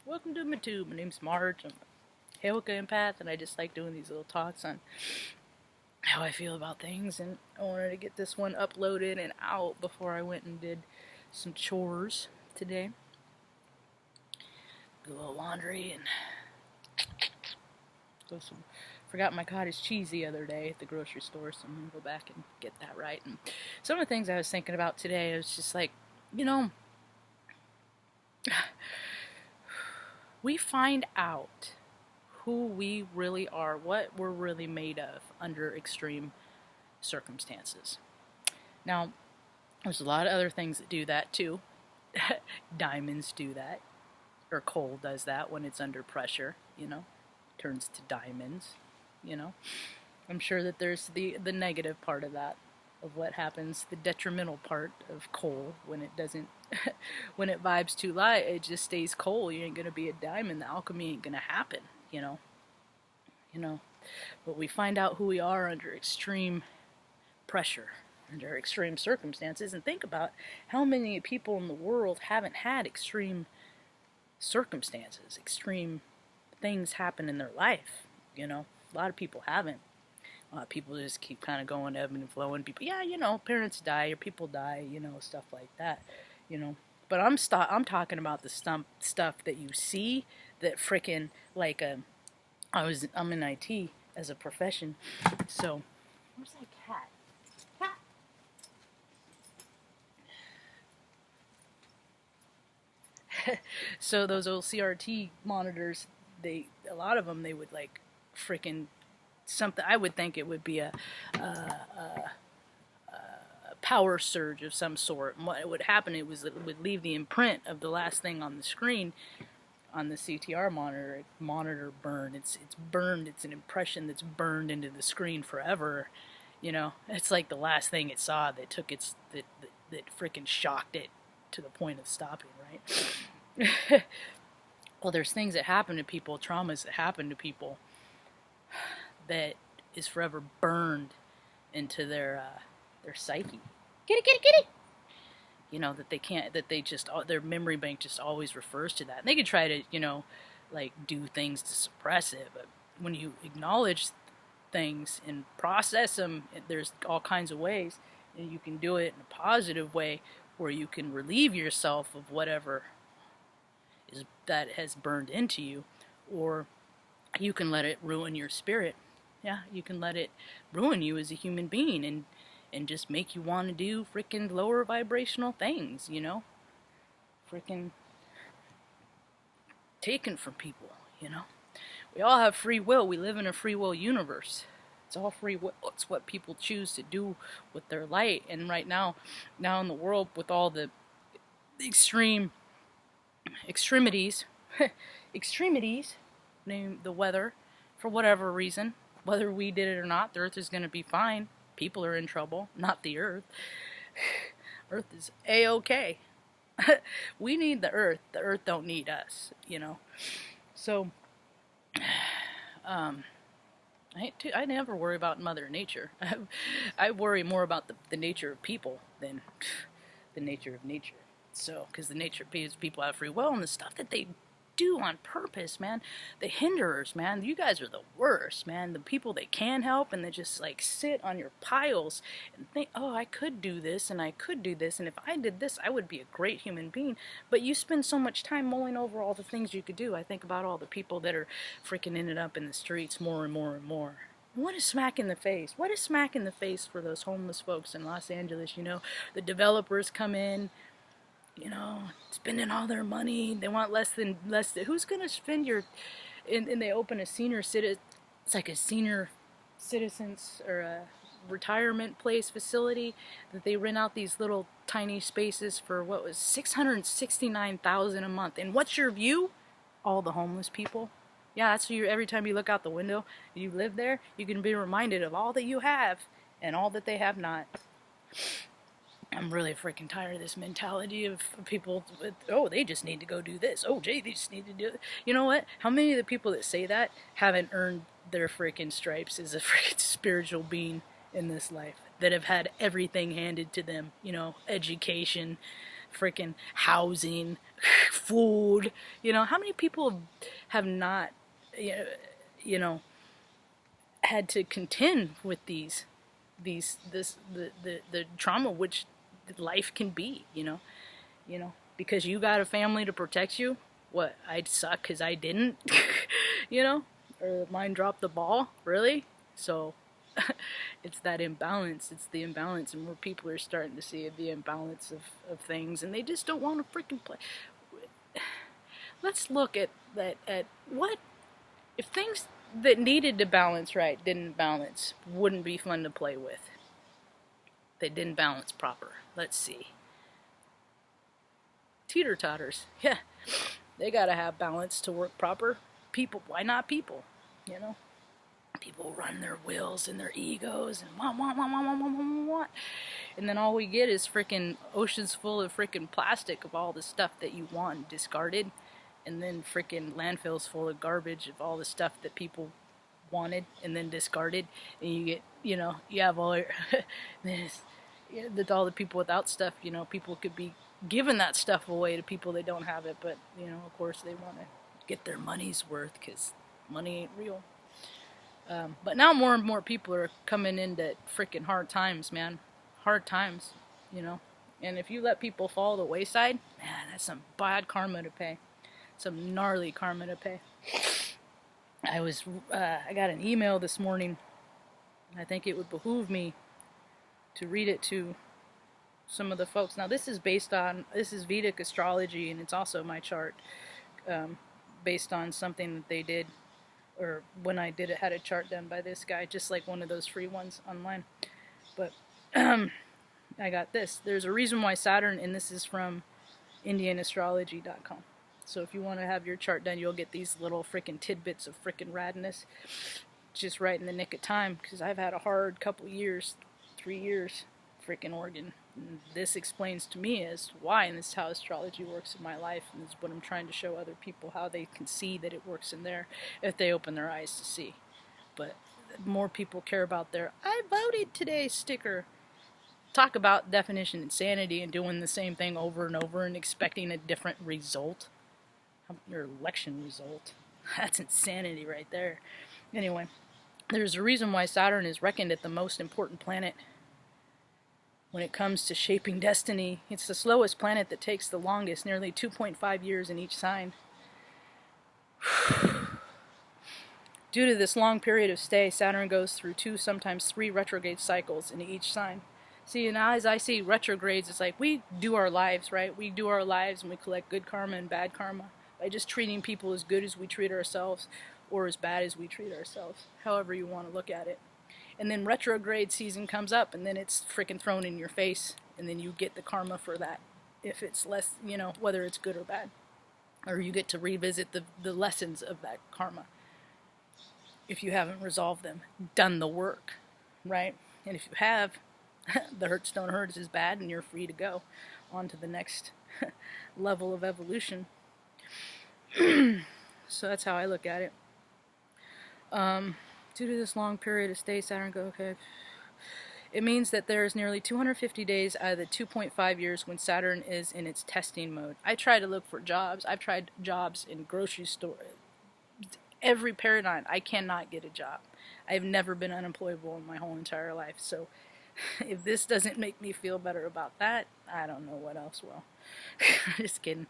Welcome to my tube. My name's Marge. I'm a Hailka empath, and I just like doing these little talks on how I feel about things. And I wanted to get this one uploaded and out before I went and did some chores today. Do a little laundry and go some. Forgot my cottage cheese the other day at the grocery store, so I'm gonna go back and get that right. And some of the things I was thinking about today, I was just like, we find out who we really are, what we're really made of under extreme circumstances. Now, there's a lot of other things that do that too. Diamonds do that, or coal does that when it's under pressure, turns to diamonds, I'm sure that there's the negative part of that, of what happens, the detrimental part of coal when it doesn't, when it vibes too light, it just stays coal. You ain't gonna be a diamond. The alchemy ain't gonna happen, But we find out who we are under extreme pressure, under extreme circumstances, and think about how many people in the world haven't had extreme circumstances, extreme things happen in their life, A lot of people haven't. A lot of people just keep kind of going ebb and flowing. People, parents die or people die, stuff like that, But I'm talking about the stuff that you see that frickin' like I'm in IT as a profession, so where's that cat? So those old CRT monitors, a lot of them, they would like frickin' something. I would think it would be a power surge of some sort. And what would happen, it would leave the imprint of the last thing on the screen on the CTR monitor burn. It's burned. It's an impression that's burned into the screen forever. It's like the last thing it saw that took that freaking shocked it to the point of stopping, right? Well, there's things that happen to people, traumas that happen to people that is forever burned into their psyche. Kitty. That they can't, that they just, their memory bank just always refers to that. And they could try to, do things to suppress it, but when you acknowledge things and process them, there's all kinds of ways, and you can do it in a positive way where you can relieve yourself of whatever is that has burned into you, or you can let it ruin your spirit. Yeah, you can let it ruin you as a human being and just make you want to do freaking lower vibrational things, Freaking taken from people, We all have free will. We live in a free will universe. It's all free will. It's what people choose to do with their light. And right now in the world, with all the extremities, name the weather, for whatever reason, whether we did it or not, the earth is going to be fine. People are in trouble, not the earth. Earth is A-okay. We need the earth. The earth don't need us, So, I never worry about Mother Nature. I worry more about the nature of people than the nature of nature. So, because the nature of people have free will, and the stuff that they do on purpose, man, the hinderers, man, you guys are the worst, man. The people that can help and they just like sit on your piles and think, oh, I could do this and I could do this, and if I did this, I would be a great human being. But you spend so much time mulling over all the things you could do. I think about all the people that are freaking ended up in the streets more and more and more. What a smack in the face. What a smack in the face for those homeless folks in Los Angeles, The developers come in, spending all their money. They want less than. Who's going to spend and they open a senior citizen, it's like a senior citizens or a retirement place facility that they rent out these little tiny spaces for what was $669,000 a month. And what's your view? All the homeless people. Yeah, that's every time you look out the window, you live there, you can be reminded of all that you have and all that they have not. I'm really freaking tired of this mentality of people with, oh, they just need to go do this. Oh, they just need to do it. You know what? How many of the people that say that haven't earned their freaking stripes as a freaking spiritual being in this life? That have had everything handed to them, education, freaking housing, food. You know, how many people have not, you know, had to contend with the trauma which life can be, because you got a family to protect you. What, I'd suck because I didn't, or mine dropped the ball, really? So it's that imbalance. It's the imbalance, and more people are starting to see the imbalance of things, and they just don't want to freaking play. Let's look at what if things that needed to balance right didn't balance, wouldn't be fun to play with. They didn't balance proper. Let's see. Teeter-totters. Yeah, they gotta have balance to work proper. People, why not people? People run their wills and their egos and want. And then all we get is freaking oceans full of freaking plastic of all the stuff that you want and discarded. And then freaking landfills full of garbage of all the stuff that people wanted and then discarded. And you get, you have all your, all the people without stuff, people could be giving that stuff away to people that don't have it. But, of course they want to get their money's worth because money ain't real. But now more and more people are coming into freaking hard times, man. Hard times, And if you let people fall to the wayside, man, that's some bad karma to pay. Some gnarly karma to pay. I got an email this morning. I think it would behoove me to read it to some of the folks. Now this is Vedic astrology, and it's also my chart, based on something that they did, or when I did it, had a chart done by this guy, just like one of those free ones online. But I got this. There's a reason why Saturn, and this is from IndianAstrology.com. So if you want to have your chart done, you'll get these little freaking tidbits of freaking radness just right in the nick of time, because I've had a hard couple years, 3 years, freaking Oregon. And this explains to me as why, and this is how astrology works in my life, and this is what I'm trying to show other people, how they can see that it works in there if they open their eyes to see. But more people care about their "I voted today" sticker. Talk about definition insanity and doing the same thing over and over and expecting a different result. Your election result. That's insanity right there. Anyway, there's a reason why Saturn is reckoned as the most important planet when it comes to shaping destiny. It's the slowest planet that takes the longest, nearly 2.5 years in each sign. Due to this long period of stay, Saturn goes through 2, sometimes 3 retrograde cycles in each sign. See, now as I see retrogrades, it's like we do our lives, right? We do our lives and we collect good karma and bad karma by just treating people as good as we treat ourselves, or as bad as we treat ourselves, however you want to look at it. And then retrograde season comes up, and then it's freaking thrown in your face, and then you get the karma for that, if it's less, whether it's good or bad. Or you get to revisit the lessons of that karma, if you haven't resolved them, done the work, right? And if you have, the hurts don't hurt is bad, and you're free to go on to the next level of evolution. So that's how I look at it. Due to this long period of stay, Saturn okay. It means that there is nearly 250 days out of the 2.5 years when Saturn is in its testing mode. I try to look for jobs. I've tried jobs in grocery store. Every paradigm. I cannot get a job. I've never been unemployable in my whole entire life. So if this doesn't make me feel better about that, I don't know what else will. Just kidding.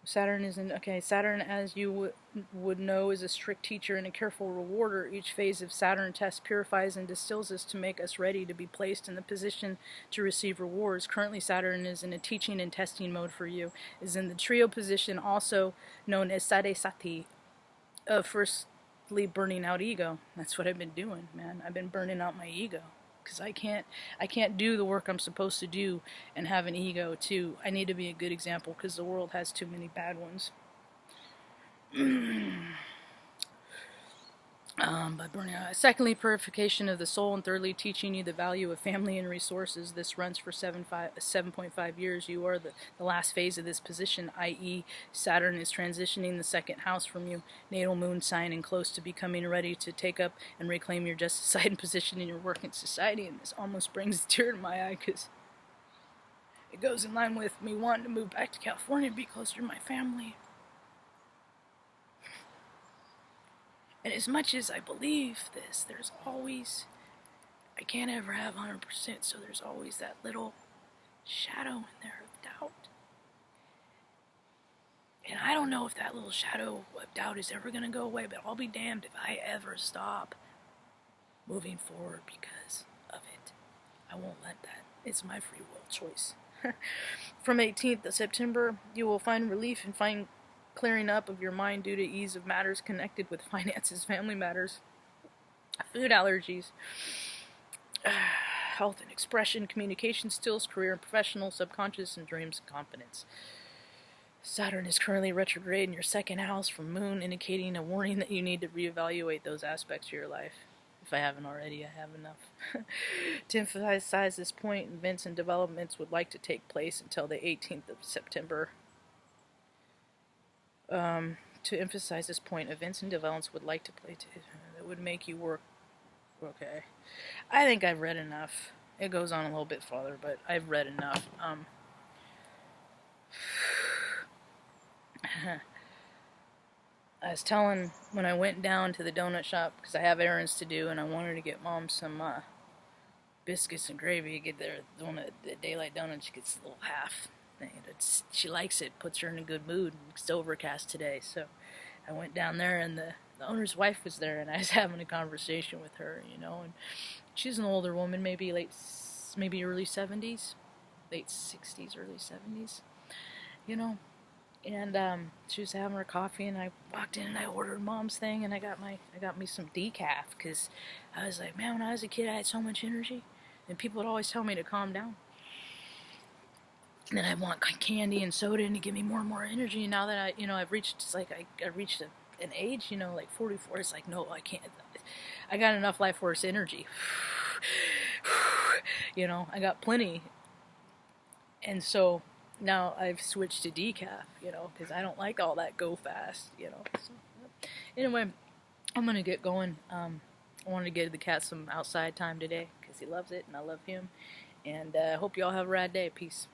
Saturn isn't okay. Saturn, as you would know, is a strict teacher and a careful rewarder. Each phase of Saturn test purifies and distills us to make us ready to be placed in the position to receive rewards. Currently, Saturn is in a teaching and testing mode for you. Is in the trio position, also known as Sade Sati, of firstly burning out ego. That's what I've been doing, man. I've been burning out my ego. Because I can't do the work I'm supposed to do and have an ego too. I need to be a good example because the world has too many bad ones. By burning out. Secondly, purification of the soul, and thirdly, teaching you the value of family and resources. This runs for 7.5 years. You are the last phase of this position, i.e. Saturn is transitioning the second house from you, natal moon sign, and close to becoming ready to take up and reclaim your just assigned position in your work in society. And this almost brings a tear to my eye because It goes in line with me wanting to move back to California and be closer to my family. And as much as I believe this, there's always, I can't ever have 100%, so there's always that little shadow in there of doubt. And I don't know if that little shadow of doubt is ever going to go away, but I'll be damned if I ever stop moving forward because of it. I won't let that. It's my free will choice. From 18th of September, you will find relief and find clearing up of your mind due to ease of matters connected with finances, family matters, food allergies, health and expression, communication skills, career and professional, subconscious, and dreams and confidence. Saturn is currently retrograde in your second house from Moon, indicating a warning that you need to reevaluate those aspects of your life. If I haven't already, I have enough. To emphasize this point, events and developments would like to take place until the 18th of September. To emphasize this point, events and developments would like to play that would make you work. Okay. I think I've read enough. It goes on a little bit farther, but I've read enough. I was telling when I went down to the donut shop, because I have errands to do, and I wanted to get Mom some biscuits and gravy. Get there, the Daylight Donut, she gets a little half. She likes it, puts her in a good mood. It's overcast today, so I went down there, and the owner's wife was there, and I was having a conversation with her, and she's an older woman, maybe early 70s, late 60s, early 70s, and she was having her coffee, and I walked in and I ordered Mom's thing, and I got me some decaf, because I was like, man, when I was a kid, I had so much energy, and people would always tell me to calm down. And then I want candy and soda and to give me more and more energy. And now that I've reached, it's like I reached an age, like 44. It's like, no, I can't. I got enough life force energy. I got plenty. And so now I've switched to decaf, because I don't like all that go fast, So, anyway, I'm gonna get going. I wanted to give the cat some outside time today because he loves it and I love him. And I hope you all have a rad day. Peace.